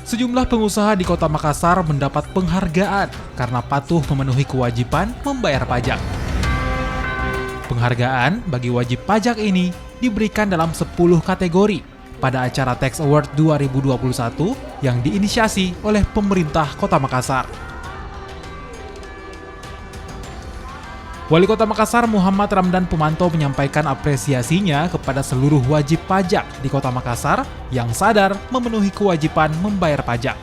Sejumlah pengusaha di Kota Makassar mendapat penghargaan karena patuh memenuhi kewajiban membayar pajak. Penghargaan bagi wajib pajak ini diberikan dalam 10 kategori pada acara Tax Award 2021 yang diinisiasi oleh pemerintah Kota Makassar. Wali Kota Makassar Muhammad Ramdan Pumanto menyampaikan apresiasinya kepada seluruh wajib pajak di Kota Makassar yang sadar memenuhi kewajiban membayar pajak.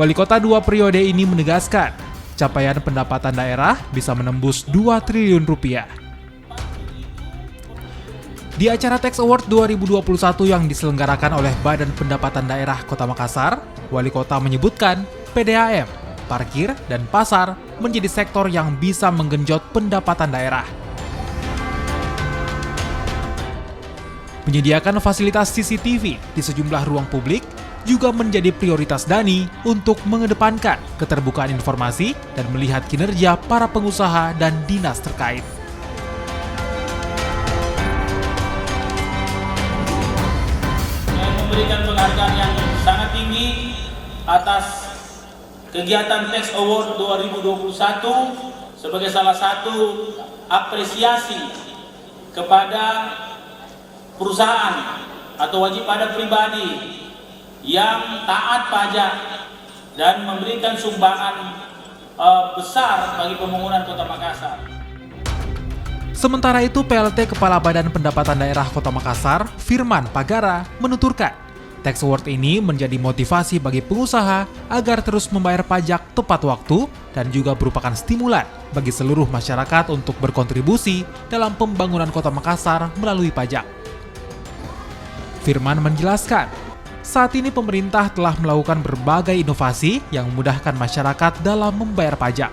Wali Kota 2 periode ini menegaskan, capaian pendapatan daerah bisa menembus 2 triliun rupiah. Di acara Tax Award 2021 yang diselenggarakan oleh Badan Pendapatan Daerah Kota Makassar, Wali Kota menyebutkan PDAM, parkir, dan pasar menjadi sektor yang bisa menggenjot pendapatan daerah. Menyediakan fasilitas CCTV di sejumlah ruang publik juga menjadi prioritas Dani untuk mengedepankan keterbukaan informasi dan melihat kinerja para pengusaha dan dinas terkait. Memberikan penghargaan yang sangat tinggi atas kegiatan Tax Award 2021 sebagai salah satu apresiasi kepada perusahaan atau wajib pajak pribadi yang taat pajak dan memberikan sumbangan besar bagi pembangunan Kota Makassar. Sementara itu, PLT Kepala Badan Pendapatan Daerah Kota Makassar, Firman Pagara, menuturkan, Tax Award ini menjadi motivasi bagi pengusaha agar terus membayar pajak tepat waktu dan juga merupakan stimulan bagi seluruh masyarakat untuk berkontribusi dalam pembangunan Kota Makassar melalui pajak. Firman menjelaskan, saat ini pemerintah telah melakukan berbagai inovasi yang memudahkan masyarakat dalam membayar pajak.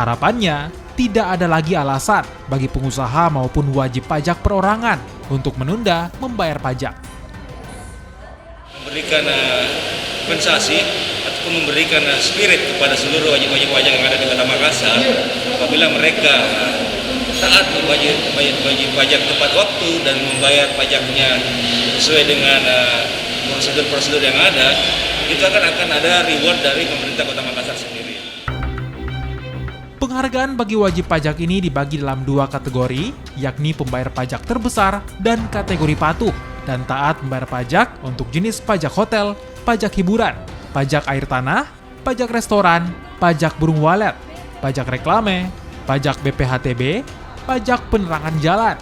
Harapannya, tidak ada lagi alasan bagi pengusaha maupun wajib pajak perorangan untuk menunda membayar pajak. Memberikan kompensasi ataupun memberikan spirit kepada seluruh wajib pajak yang ada di Kota Makassar apabila mereka taat wajib pajak tepat waktu dan membayar pajaknya sesuai dengan prosedur-prosedur yang ada, itu akan ada reward dari pemerintah Kota Makassar sendiri. Penghargaan bagi wajib pajak ini dibagi dalam 2 kategori, yakni pembayar pajak terbesar dan kategori patuh dan taat membayar pajak untuk jenis pajak hotel, pajak hiburan, pajak air tanah, pajak restoran, pajak burung walet, pajak reklame, pajak BPHTB, pajak penerangan jalan,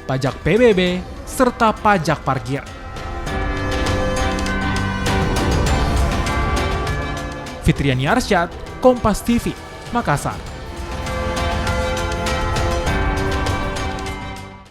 pajak PBB, serta pajak parkir. Fitriani Arsyad, Kompas TV, Makassar.